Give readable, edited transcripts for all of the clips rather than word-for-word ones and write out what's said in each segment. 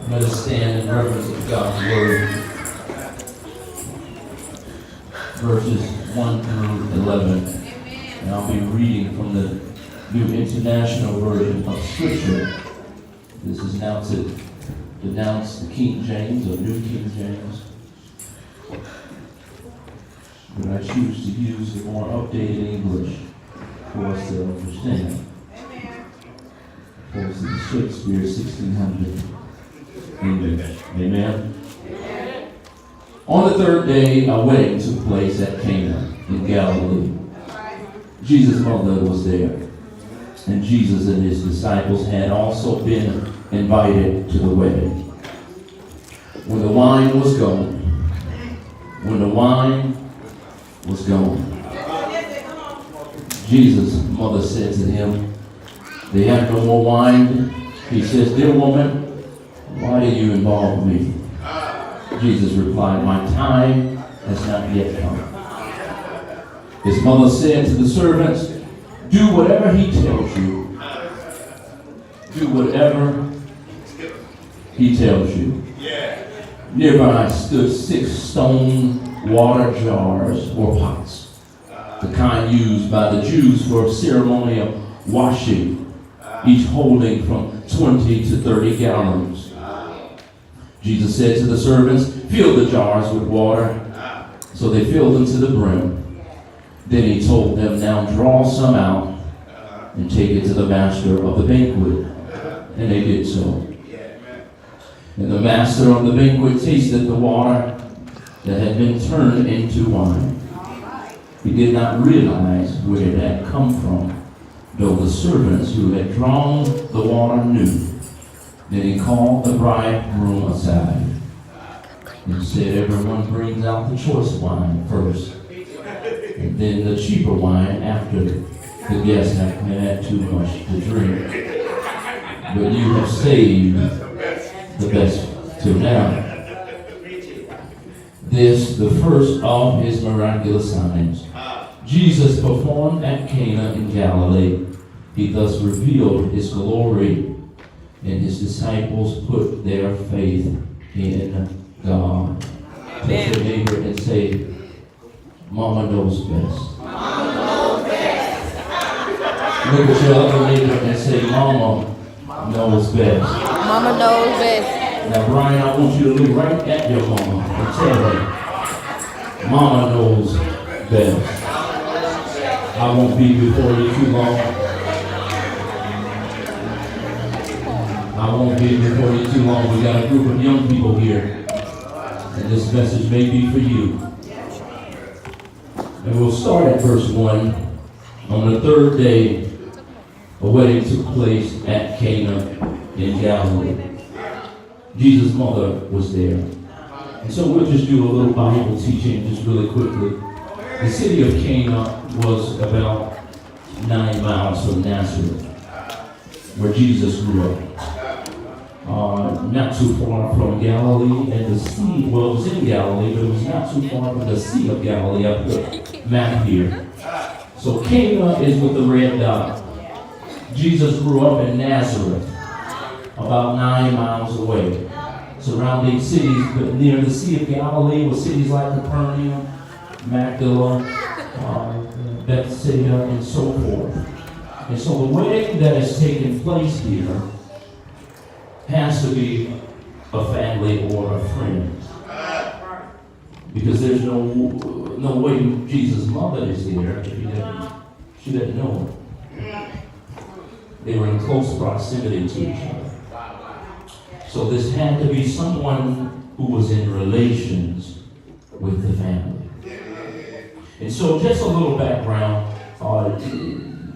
Let us stand in reverence of God's word. Verses 1 through 11. And I'll be reading from the New International Version of Scripture. This is now to denounce the King James or New King James. But I choose to use the more updated English for us to understand. For us to Shakespeare 1600 English. Amen. On the third day, a wedding took place at Cana in Galilee. Jesus' mother was there, and Jesus and his disciples had also been invited to the wedding. When the wine was gone, Jesus' mother said to him, "They have no more wine." He says, "Dear woman, why do you involve me?" Jesus replied, "My time has not yet come." His mother said to the servants, "Do whatever he tells you." Do whatever he tells you. Nearby stood 6 stone water jars or pots, the kind used by the Jews for ceremonial washing, each holding from 20 to 30 gallons. Jesus said to the servants, "Fill the jars with water." So they filled them to the brim. Then he told them, "Now draw some out and take it to the master of the banquet." And they did so. And the master of the banquet tasted the water that had been turned into wine. He did not realize where it had come from, though the servants who had drawn the water knew. Then he called the bridegroom aside and said, "Everyone brings out the choice wine first, and then the cheaper wine after the guests have had too much to drink. But you have saved the best till now." This, the first of his miraculous signs, Jesus performed at Cana in Galilee. He thus revealed his glory, and his disciples put their faith in God. Touch your neighbor and say, "Mama knows best." Mama knows best. Look at your other neighbor and say, "Mama knows best." Mama knows best. Now, Brian, I want you to look right at your mama and tell her, "Mama knows best." I won't be before you too long. We got a group of young people here, and this message may be for you. And we'll start at verse 1. On the third day, a wedding took place at Cana in Galilee. Jesus' mother was there. And so we'll just do a little Bible teaching just really quickly. The city of Cana was about 9 miles from Nazareth, where Jesus grew up. Not too far from Galilee, and the sea, well, it was in Galilee, but it was not too far from the Sea of Galilee. I put a map here. So Cana is with the red dot. Jesus grew up in Nazareth, about 9 miles away. Surrounding cities near the Sea of Galilee were cities like Capernaum, Magdala, Bethsaida, and so forth. And so the wedding that is taking place here has to be a family or a friend, because there's no way Jesus' mother is there if she didn't know him. They were in close proximity to each other. So this had to be someone who was in relations with the family. And so just a little background,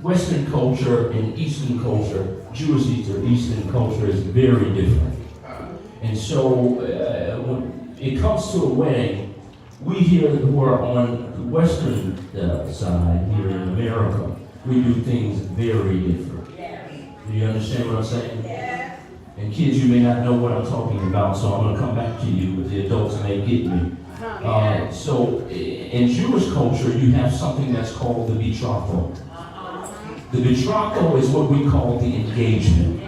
Western culture and Eastern culture, Jewish or Eastern culture is very different. And so when it comes to a wedding, we here who are on the Western side here in America, we do things very different. Do you understand what I'm saying? And kids, you may not know what I'm talking about, so I'm going to come back to you, but the adults may get me. So in Jewish culture, you have something that's called the betrothal. The betrothal is what we call the engagement.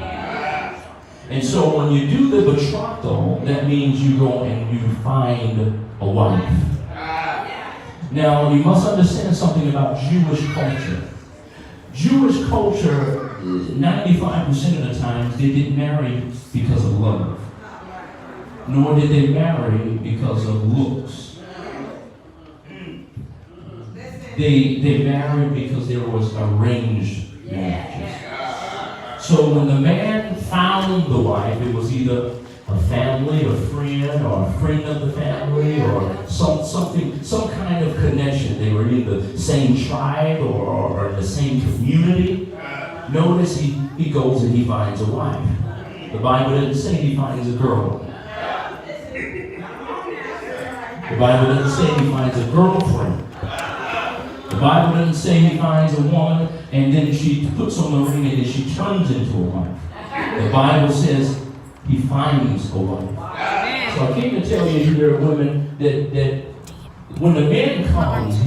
And so when you do the betrothal, that means you go and you find a wife. Now, you must understand something about Jewish culture. Jewish culture, 95% of the times, they didn't marry because of love. Nor did they marry because of looks. They married because there was arranged marriages. So when the man found the wife, it was either a family, a friend, or a friend of the family, or some kind of connection. They were in the same tribe or the same community. Notice he goes and he finds a wife. The Bible doesn't say he finds a girl. The Bible doesn't say he finds a girlfriend. The Bible doesn't say he finds a woman and then she puts on the ring and then she turns into a wife. The Bible says he finds a wife. So I came to tell you here, women, that when the man comes,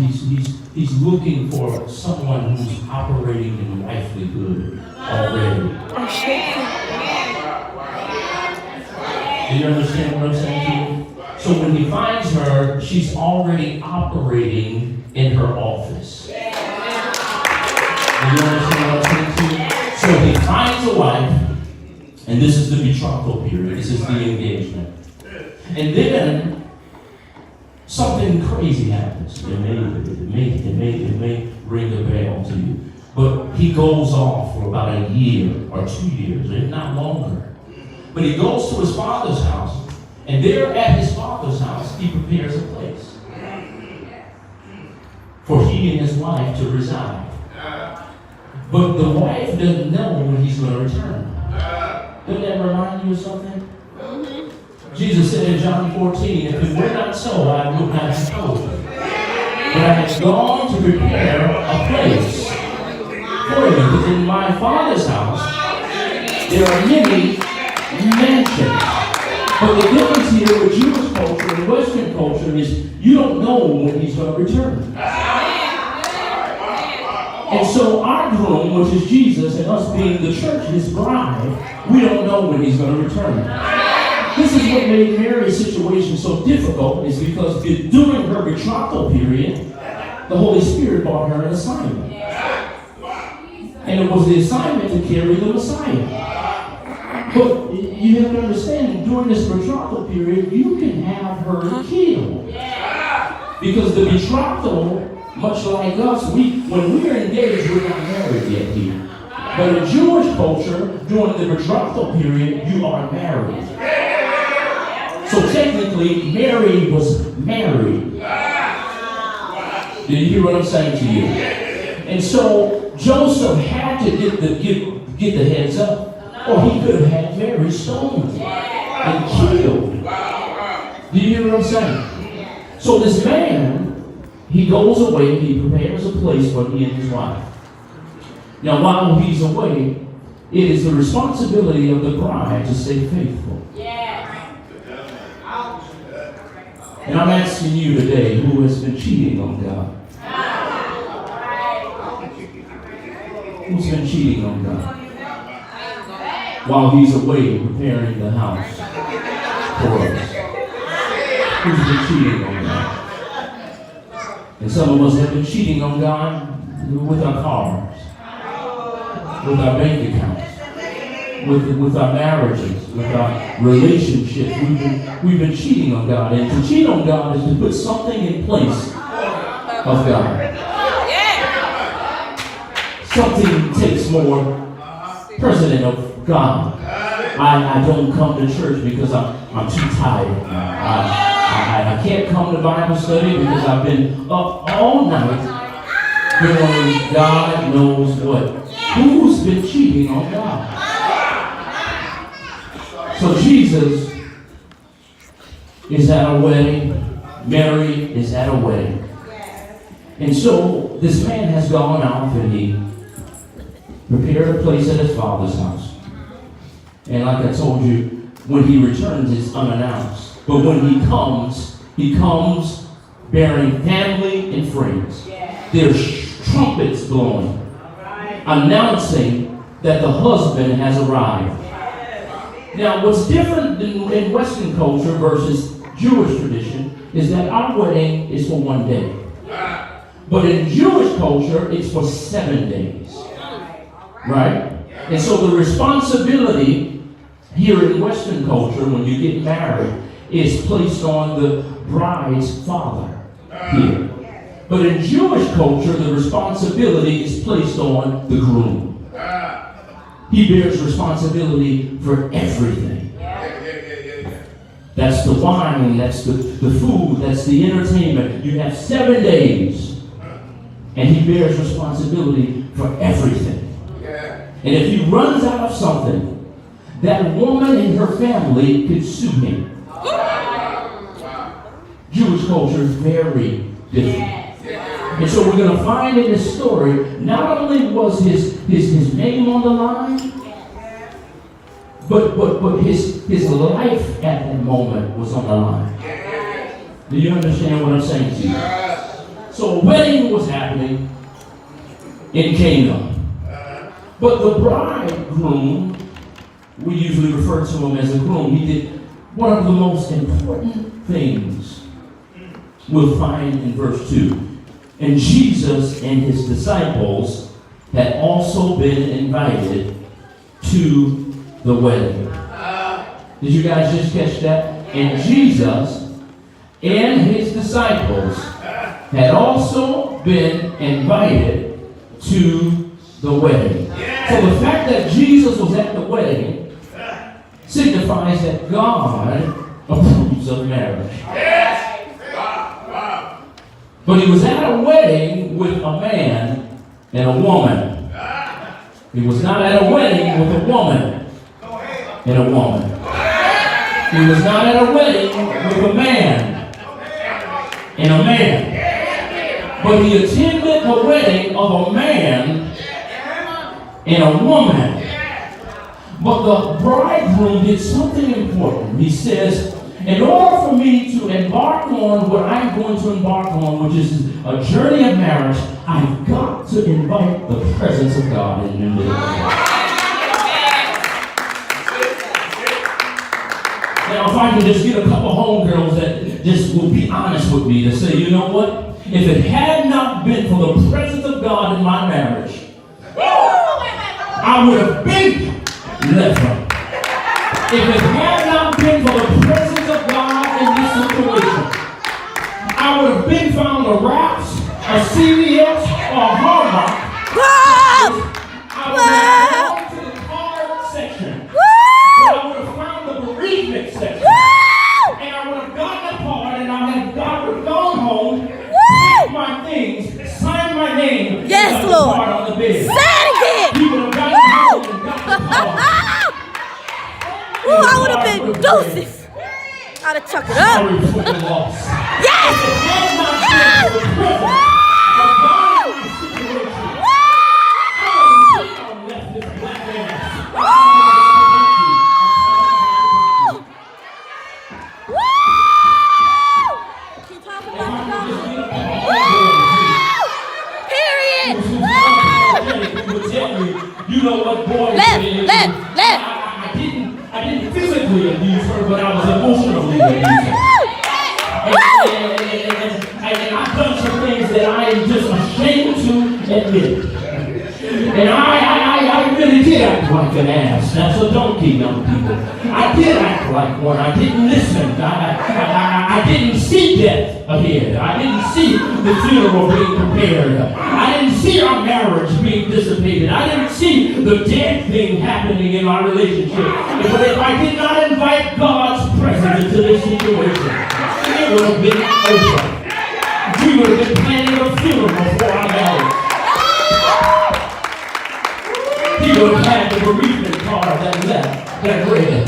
he's looking for someone who's operating in livelihood already. Do you understand what I'm saying to you? So when he finds her, she's already operating in her office. Do you understand what I'm saying to you? So he finds a wife, and this is the betrothal period. This is the engagement. And then something crazy happens. It may ring a bell to you. But he goes off for about a year or 2 years, if not longer. But he goes to his father's house, and there at his father's house, he prepares a place for he and his wife to reside. But the wife doesn't know when he's going to return. Doesn't that remind you of something? Jesus said in John 14, if it were not so, I would not have told you. But I have gone to prepare a place for you. Because in my Father's house, there are many mansions. But the difference here with Jewish culture and Western culture is you don't know when he's going to return. And so our groom, which is Jesus, and us being the church, his bride, we don't know when he's going to return. This is what made Mary's situation so difficult, is because during her betrothal period, the Holy Spirit brought her an assignment. And it was the assignment to carry the Messiah. But you have to understand, during this betrothal period, you can have her killed. Because the betrothal, much like us, when we're engaged, we're not married yet here. But in Jewish culture, during the betrothal period, you are married. So technically, Mary was married. Do you hear what I'm saying to you? And so Joseph had to get the heads up, or he could have had Mary stoned and killed. Do you hear what I'm saying? So this man, he goes away, he prepares a place for he and his wife. Now while he's away, it is the responsibility of the bride to stay faithful. And I'm asking you today, who has been cheating on God? Who's been cheating on God? While he's away preparing the house for us. Who's been cheating on God? And some of us have been cheating on God with our cars, with our bank accounts, with our marriages, with our relationships. We've been cheating on God. And to cheat on God is to put something in place of God. Something takes more precedent of God. I don't come to church because I'm too tired. I can't come to Bible study because I've been up all night doing God knows what. Who's been cheating on God? So Jesus is at a wedding. Mary is at a wedding. And so this man has gone off and he prepared a place at his father's house. And like I told you, when he returns, it's unannounced. But when he comes bearing family and friends. There's trumpets blowing, announcing that the husband has arrived. Now, what's different in Western culture versus Jewish tradition is that our wedding is for one day. But in Jewish culture, it's for 7 days. Right? And so the responsibility here in Western culture, when you get married, is placed on the bride's father here. But in Jewish culture, the responsibility is placed on the groom. He bears responsibility for everything. That's the wine, that's the food, that's the entertainment. You have 7 days, and he bears responsibility for everything. And if he runs out of something, that woman and her family could sue him. Jewish culture is very different. And so we're going to find in this story, not only was his name on the line, but his life at that moment was on the line. Do you understand what I'm saying to you? So a wedding was happening in Cana. But the bridegroom, we usually refer to him as a groom, he did one of the most important things we'll find in verse 2. And Jesus and his disciples had also been invited to the wedding. Did you guys just catch that? And Jesus and his disciples had also been invited to the wedding. So the fact that Jesus was at the wedding signifies that God approves of marriage. But he was at a wedding with a man and a woman. He was not at a wedding with a woman and a woman. He was not at a wedding with a man and a man. But he attended a wedding of a man and a woman. But the bridegroom did something important. He says, in order for me to embark on what I'm going to embark on, which is a journey of marriage, I've got to invite the presence of God in the middle. Now, if I can just get a couple homegirls that just will be honest with me to say, you know what? If it had not been for the presence of God in my marriage, I would have been left her. If it had not been for the presence of God in this situation, I would have been found a Raps, a CVS, or a Hallmark. I would have gone to the card section. But I would have found the bereavement section. And I would have gotten a card, and I would have gone home, packed my things, signed my name, Yes, and Lord. card on the bed. Say it again. He would have gotten home and got the card. Ooh, I would have been deuces. I'd have chucked it up. Sorry for the loss. Yes! If it had not Yes! been for the presence of God in my situation, I would have left this black ass. Keep talking about Period. You know what, boy? Left. I didn't physically abuse her, but I was emotionally abusing her. And I've done some things that I am just ashamed to admit. And I really did act like an ass. That's a donkey, young people. I did act like one. I didn't listen. I didn't see death ahead. I didn't see the funeral being prepared. I didn't see our marriage being dissipated. I didn't see the dead thing happening in our relationship. But if I did not invite God's presence into this situation, it would have been over. We would have been planning a funeral for our marriage. He would have had the bereavement card that left, that read,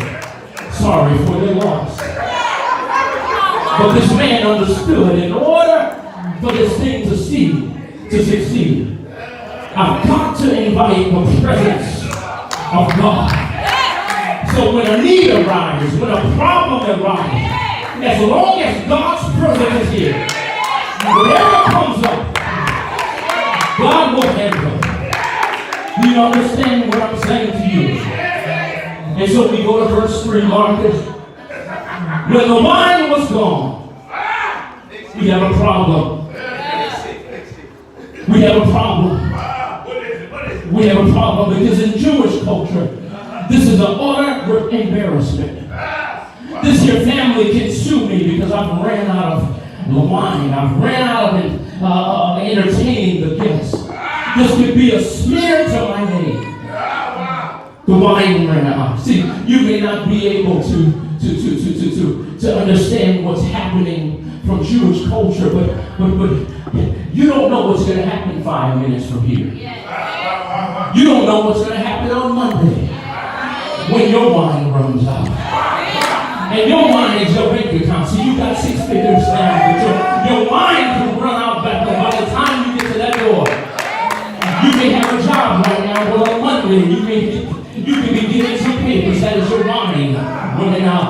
sorry for your loss. But this man understood, in order for this thing to succeed, I've got to invite the presence of God. So when a need arises, when a problem arises, as long as God's presence is here, whatever comes up, God will handle it. Do you understand what I'm saying to you? And so we go to verse 3, Marcus. When the wine was gone, we have a problem. We have a problem. We have a problem because in Jewish culture, this is an utter embarrassment. This here family can sue me because I've ran out of the wine. I've ran out of entertaining the guests. This could be a smear to my name. The wine ran out. See, you may not be able to understand what's happening from Jewish culture, but you don't know what's going to happen 5 minutes from here. You don't know what's going to happen on Monday when your wine runs out. And your wine is your bank account. So you got 6 figures now, but your wine can run out back there by the time you get to that door. You may have a job right now, but on Monday you can be getting some papers. That is your wine running out.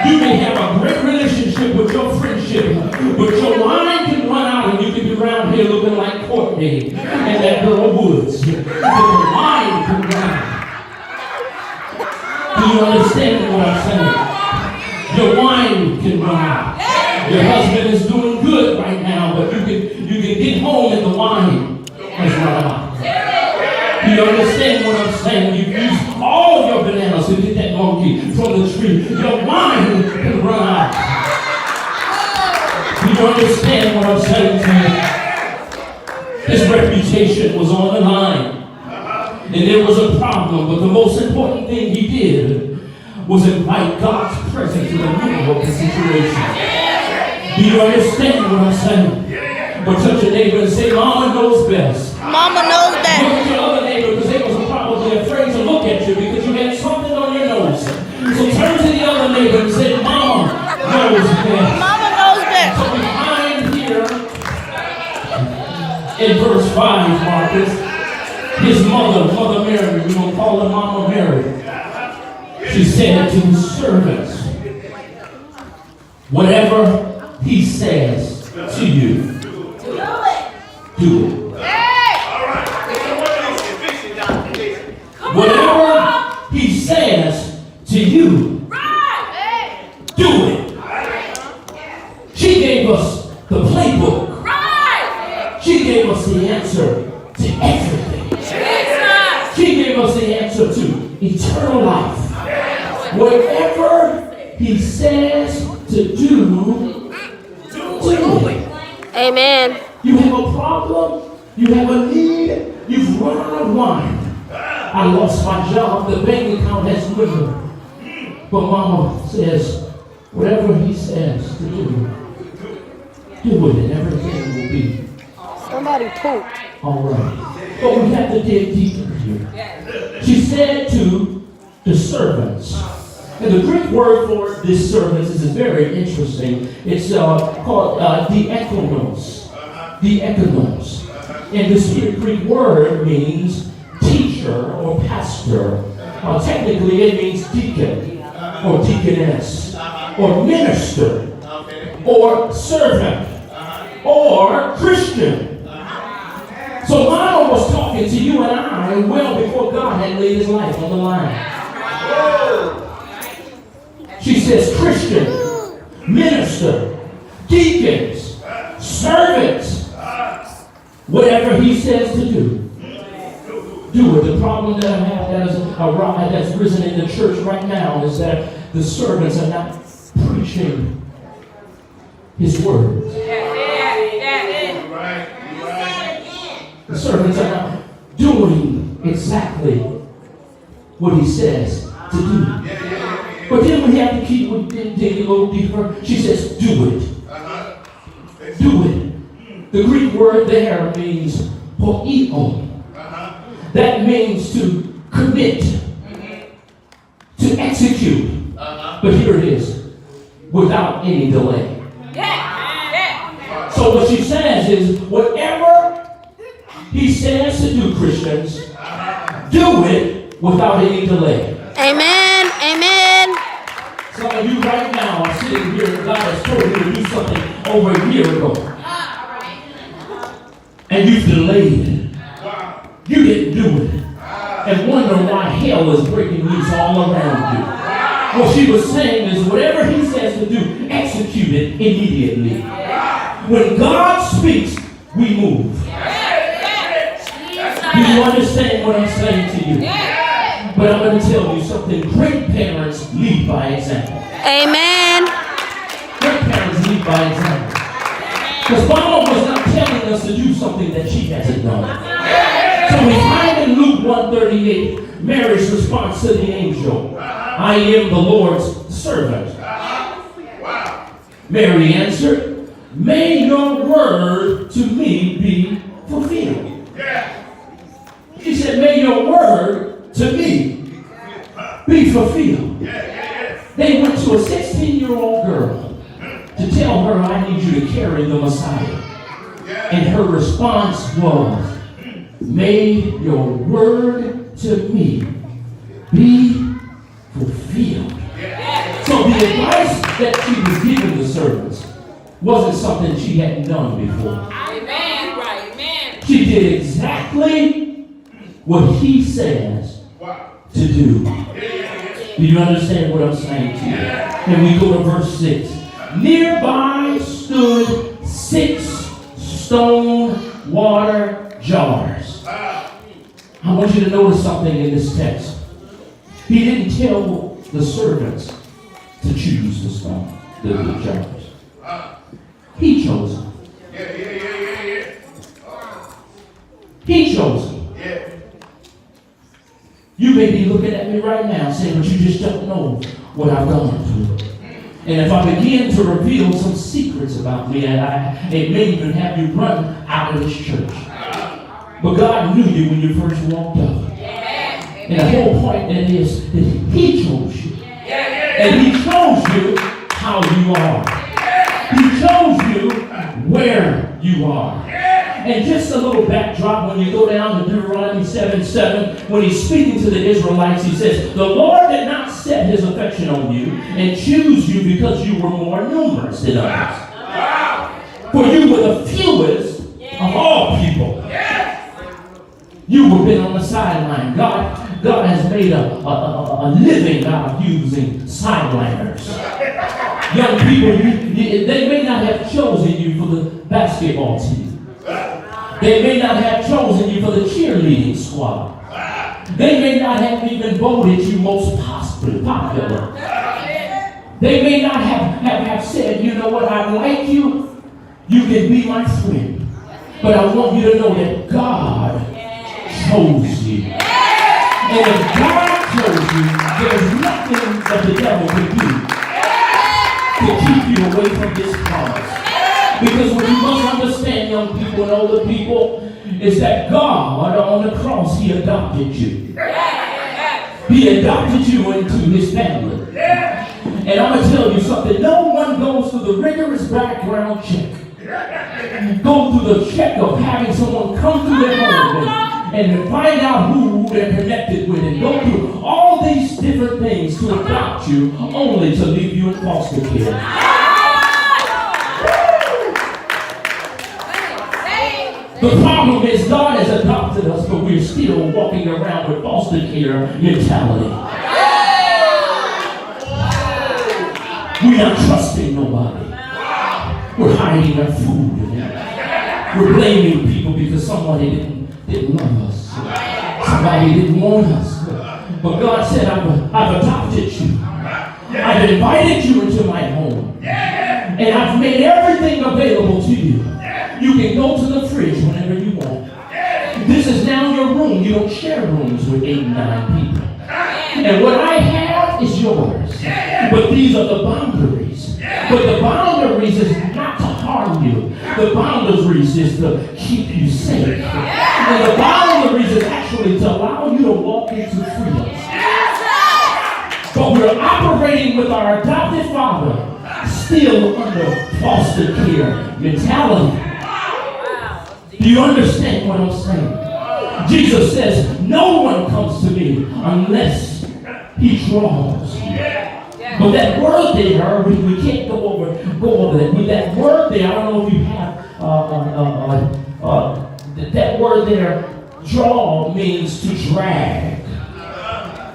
You may have a great relationship with your friendship, but your wine can run out and you can be around here looking like Courtney and that girl Woods. But your wine can run out. Do you understand what I'm saying? Your wine can run out. Your husband is doing good right now, but you can get home and the wine has run out. Do you understand what I'm saying? You use all your bananas to get that monkey from the tree. Your wine can run out. Do you understand what I'm saying to you? His reputation was on the line. And there was a problem, but the most important thing he did was invite God's presence to the middle of the situation. Do you understand what I'm saying? But touch your neighbor and say, Mama knows best. Mama knows that. Look at your other neighbor because they was probably afraid to look at you because you had something on your nose. So turn to the other neighbor and say, Mama knows best. Mama knows that. So behind here, in verse 5, Marcus, his mother, Mother Mary, we're going to call her Mama Mary. She said to his servants, whatever he says to you, do it. Whatever he says to you, do it. She gave us the playbook. She gave us the answer to everything. She gave us the answer to eternal life. Whatever he says to do it. Amen. You have a problem, you have a need, you've run out of wine. I lost my job, the bank account has dwindled. But Mama says, whatever he says to do it and everything will be Somebody pooped. all right. But we have to dig deeper here. She said to the servants, and the Greek word for this servants is very interesting. It's called diakonos. Diakonos. And this here Greek word means teacher or pastor. Technically it means deacon or deaconess or minister or servant or Christian. So Mama was talking to you and I well before God had laid his life on the line. She says Christian, minister, deacons, servants, whatever he says to do it. The problem that I have that's risen in the church right now is that the servants are not preaching his words. The servants are not doing exactly what he says to do. But then we have to keep digging a little deeper. She says, do it. Do it. The Greek word there means poieo. That means to commit, to execute. But here it is, without any delay. So what she says is, whatever he says to do, Christians, do it without any delay. Amen. Amen. Some of you right now are sitting here and God has told you to do something over a year ago. And you've delayed it. You didn't do it. And wonder why hell is breaking loose all What she was saying is whatever he says to do, execute it immediately. When God speaks, we move. Do you understand what I'm saying to you? But I'm going to tell you something. Great parents lead by example. Amen. Great parents lead by example. Because Mama was not telling us to do something that she hasn't done. So we find in Luke 1:38, Mary's response to the angel, I am the Lord's servant. Mary answered, may your word to me be fulfilled. She said, may your word to me be fulfilled. They went to a 16-year-old girl to tell her, I need you to carry the Messiah. And her response was, may your word to me be fulfilled. So the advice that she was giving the servants wasn't something she hadn't done before. Amen. Right. Amen. She did exactly what he says to do. Do you understand what I'm saying to you? And we go to verse 6. Nearby stood 6 stone water jars. I want you to notice something in this text. He didn't tell the servants to choose the stone, the jars. He chose them. He chose them. You may be looking at me right now saying, but you just don't know what I've gone through. And if I begin to reveal some secrets about me, it may even have you run out of this church. But God knew you when you first walked up. And the whole point that is that he chose you. And he chose you how you are. He chose you where you are. And just a little backdrop, when you go down to Deuteronomy 7:7, when he's speaking to the Israelites, he says, the Lord did not set his affection on you and choose you because you were more numerous than others. For you were the fewest of all people. You have been on the sideline. God has made a living out of using sideliners. Young people, they may not have chosen you for the basketball team. They may not have chosen you for the cheerleading squad. They may not have even voted you most popular. They may not have said, you know what, I like you. You can be my friend. But I want you to know that God chose you. And if God chose you, there's nothing that the devil can do to keep you away from this promise. Because what you must understand, young people and older people, is that God on the cross, he adopted you. He adopted you into his family. And I'm going to tell you something. No one goes through the rigorous background check. Go through the check of having someone come through their home and find out who they're connected with and go through all these different things to adopt you only to leave you in foster care. The problem is God has adopted us, but we're still walking around with foster care mentality. We're not trusting nobody. We're hiding our food. We're blaming people because somebody didn't love us. Somebody didn't want us. But God said, I've adopted you. I've invited you into my home. And I've made everything available to you. You can go to the fridge whenever you want. This is now your room. You don't share rooms with 8 and 9 people. And what I have is yours. But these are the boundaries. But the boundaries is not to harm you. The boundaries is to keep you safe. And the boundaries is actually to allow you to walk into freedom. But we're operating with our adopted father still under foster care mentality. Do you understand what I'm saying? Jesus says, no one comes to me unless he draws. But that word there, we can't go over that. With that word there, I don't know if you have, that word there, draw means to drag.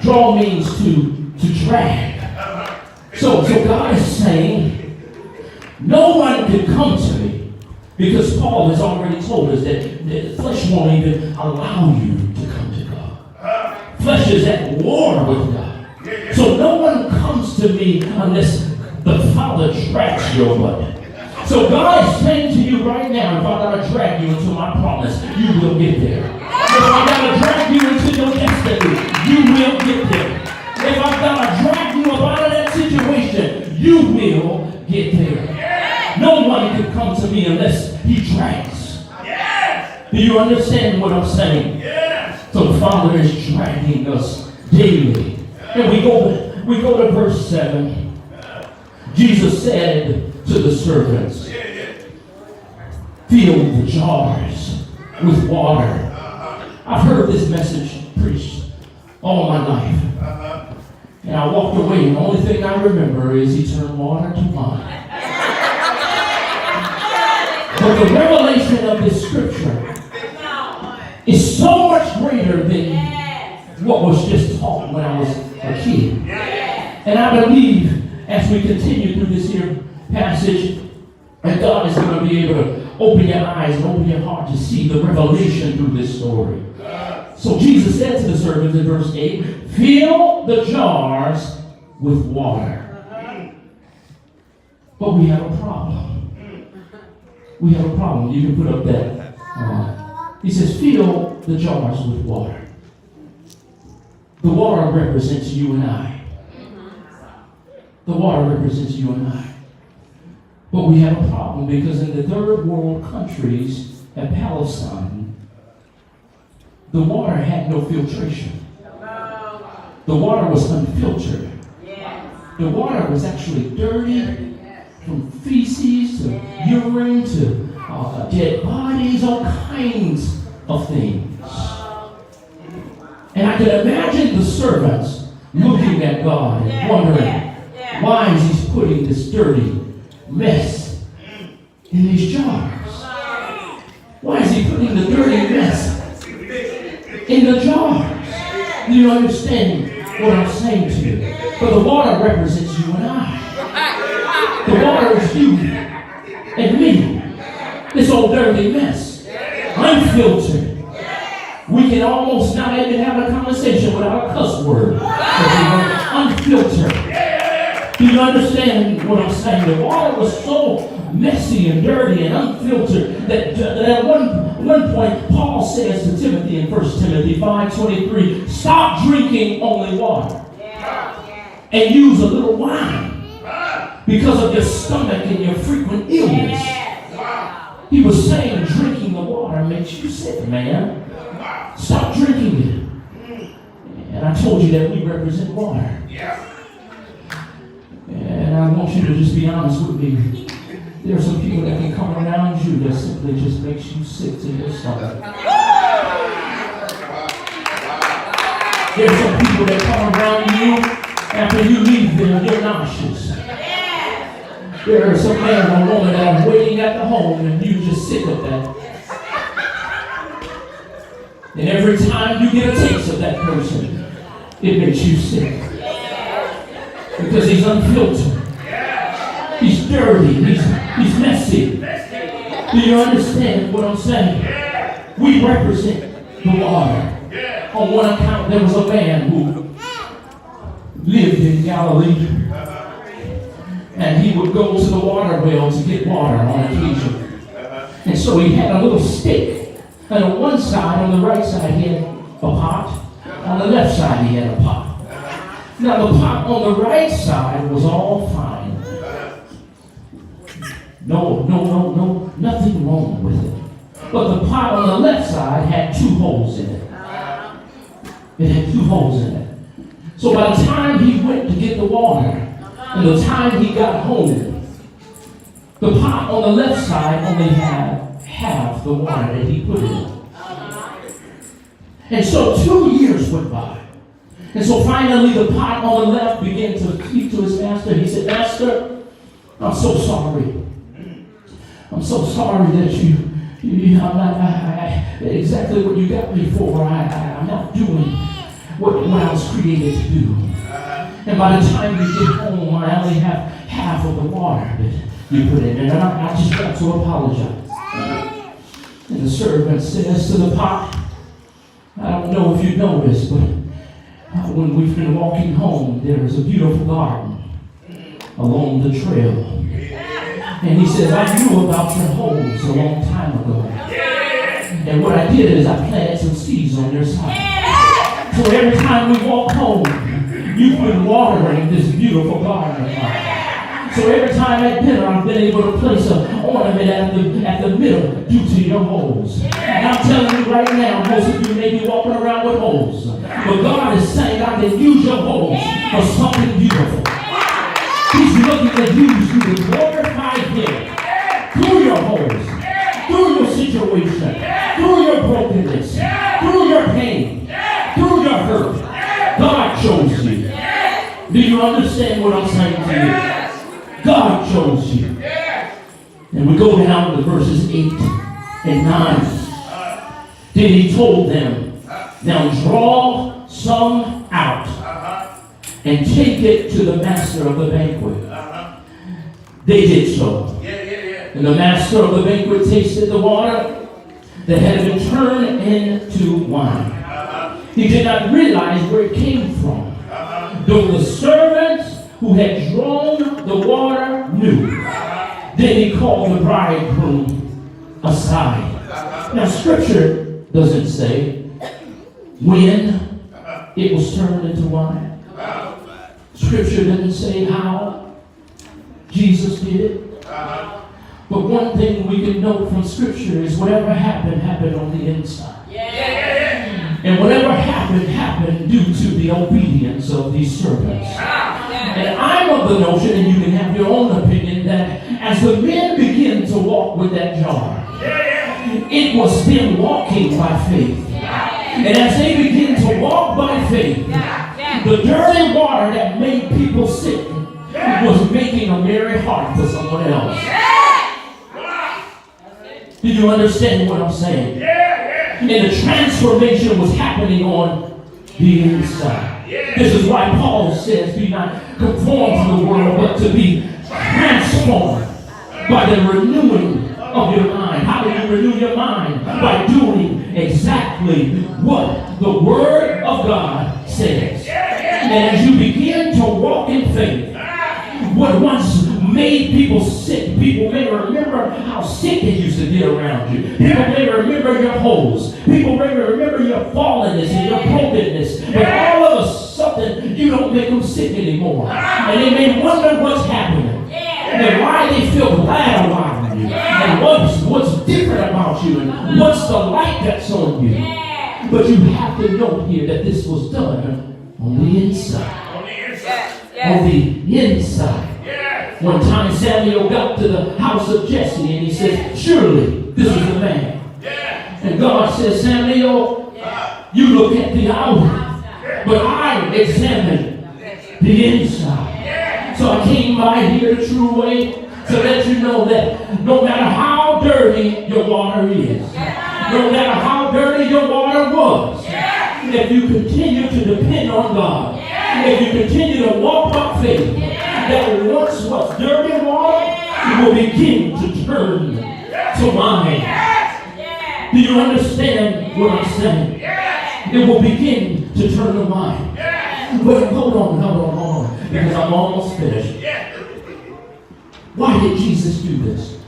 Draw means to drag. So God is saying, no one can come to me, because Paul has already told us that the flesh won't even allow you to come to God. Flesh is at war with God. So no one comes to me unless the Father drags your butt. So God is saying to you right now, if I gotta drag you into my promise, you will get there. If I gotta drag you into your destiny, you will get there. If I gotta drag you up out of that situation, you will get there. No one can come to me unless he drags. Do you understand what I'm saying? So the Father is dragging us daily. And we go to verse 7. Jesus said to the servants, fill the jars with water. I've heard this message preached all my life. And I walked away, and the only thing I remember is he turned water to wine. But the revelation of this scripture is so much greater than what was just taught when I was a kid. And I believe as we continue through this here passage, and God is going to be able to open your eyes and open your heart to see the revelation through this story. So Jesus said to the servants in verse 8, fill the jars with water. But we have a problem. We have a problem. You can put up that. He says, fill the jars with water. The water represents you and I. The water represents you and I. But we have a problem because in the third world countries at Palestine, the water had no filtration. The water was unfiltered. The water was actually dirty from feces to urine to dead bodies, all kinds of things. And I can imagine the servants looking at God and wondering, why is he putting this dirty mess in these jars? Why is he putting the dirty mess in the jars? Do you understand what I'm saying to you? But the water represents you and I. The water is you and me. This old dirty mess. Unfiltered. We can almost not even have a conversation without a cuss word. Unfiltered. Do you understand what I'm saying? The water was so messy and dirty and unfiltered that at one point Paul says to Timothy in 1 Timothy 5:23, stop drinking only water and use a little wine because of your stomach and your frequent illness. He was saying drinking the water makes you sick, man. Stop drinking it. And I told you that we represent water. And I want you to just be honest with me. There are some people that can come around you that simply just makes you sick to your stomach. There are some people that come around you after you leave them, you're nauseous. There are some man or woman that are waiting at the home and you just sick of that. And every time you get a taste of that person, it makes you sick. Because he's unfiltered. He's dirty. He's messy. Do you understand what I'm saying? We represent the water. On one account, there was a man who lived in Galilee. And he would go to the water well to get water on occasion. And so he had a little stick. And on one side, on the right side, he had a pot. On the left side, he had a pot. Now, the pot on the right side was all fine. No, nothing wrong with it. But the pot on the left side had 2 holes in it. It had 2 holes in it. So by the time he went to get the water, and the time he got home, the pot on the left side only had half the water that he put in it. And so 2 years went by. And so finally the pot on the left began to speak to his master. He said, Master, I'm so sorry. I'm so sorry that I'm not exactly what you got me for. I'm not doing what I was created to do. And by the time you get home, I only have half of the water that you put in. And I just got to apologize. And the servant says to the pot, I don't know if you know this, but when we've been walking home, there is a beautiful garden along the trail. And he says, I knew about your holes a long time ago. And what I did is I planted some seeds on your side. So every time we walk home, you've been watering this beautiful garden of mine. So every time at dinner, I've been able to place an ornament at the middle due to your holes. And I'm telling you right now, most of you may be walking around with holes. But God is saying I can use your holes for something beautiful. He's looking to use you to glorify Him through your holes, through your situation, through your brokenness, through your pain, through your hurt. God chose you. Do you understand what I'm saying to you? God chose you. And we go down to verses 8 and 9. Then he told them, now draw some out and take it to the master of the banquet. They did so. And the master of the banquet tasted the water that had been turned into wine. He did not realize where it came from, though the servants who had drawn the water knew. Then he called the bridegroom aside. Now scripture doesn't say when it was turned into wine. Scripture doesn't say how Jesus did it. But one thing we can note from scripture is whatever happened on the inside. And whatever happened due to the obedience of these servants. And I'm of the notion, and you can have your own opinion, that as the men begin to walk with that jar, it was them walking by faith. And as they begin to walk by faith, the dirty water that made people sick was making a merry heart for someone else. Do you understand what I'm saying? And the transformation was happening on the inside. This is why Paul says, be not conformed to the world, but to be transformed by the renewing of your mind. How do you renew your mind? By doing exactly what the Word of God says. And as you begin to walk in faith, what once made people sick, people may remember how sick they used to get around you. People may remember your holes. People may remember your fallenness and your brokenness. But all of a sudden, you don't make them sick anymore. And they may wonder what's happening. And why they feel glad around you. And what's different about you. And what's the light that's on you. But you have to know here that this was done on the inside. On the inside. One time Samuel got to the house of Jesse and he said, surely this is the man. And God says, Samuel, you look at the outer, but I examine the inside. So I came by here the true way to let you know that no matter how dirty your water is, no matter how dirty your water was, if you continue to depend on God, if you continue to walk by faith, that once was dirty water will begin to turn to wine. Do you understand what I'm saying? It will begin to turn to wine. But hold on, because I'm almost finished. Why did Jesus do this?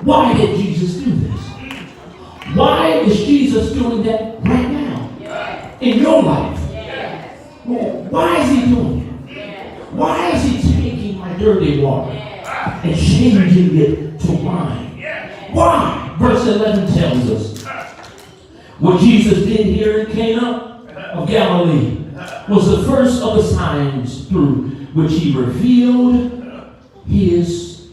Why did Jesus do this? Why is Jesus doing that right now in your life? Why is he doing it? Why is he taking my dirty water and changing it to wine? Why? Verse 11 tells us what Jesus did here in Cana of Galilee was the first of the signs through which he revealed his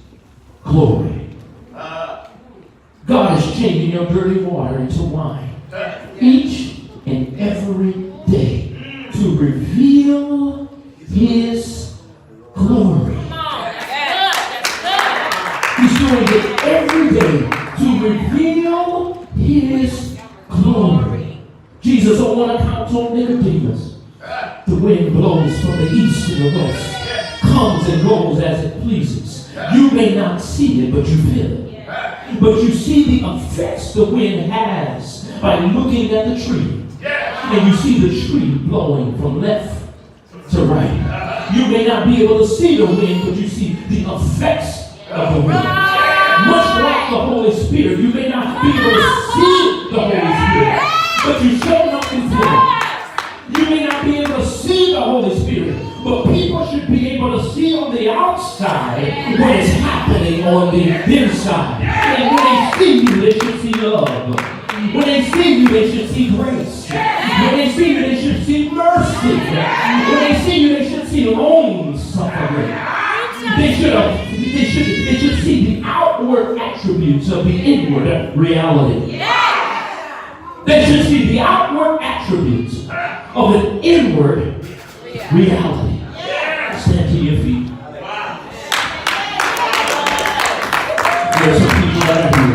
glory. God is changing your dirty water into wine each and every day to reveal his glory. He's doing it every day to reveal his glory. Jesus on one account told Nicodemus to win to the west, comes and goes as it pleases. You may not see it, but you feel it. But you see the effects the wind has by looking at the tree. And you see the tree blowing from left to right. You may not be able to see the wind, but you see the effects of the wind. Much like the Holy Spirit, you may not be able to see the Holy Spirit, but you shall not be filled. You may not be able to see the Holy Spirit, but people should be able to see on the outside what is happening on the inside. And when they see you, they should see love. When they see you, they should see grace. When they see you, they should see mercy. When they see you, they should see long suffering. They should see the outward attributes of the inward reality. They should see the outward attributes of an inward reality. Stand to your feet. There are some people that are here.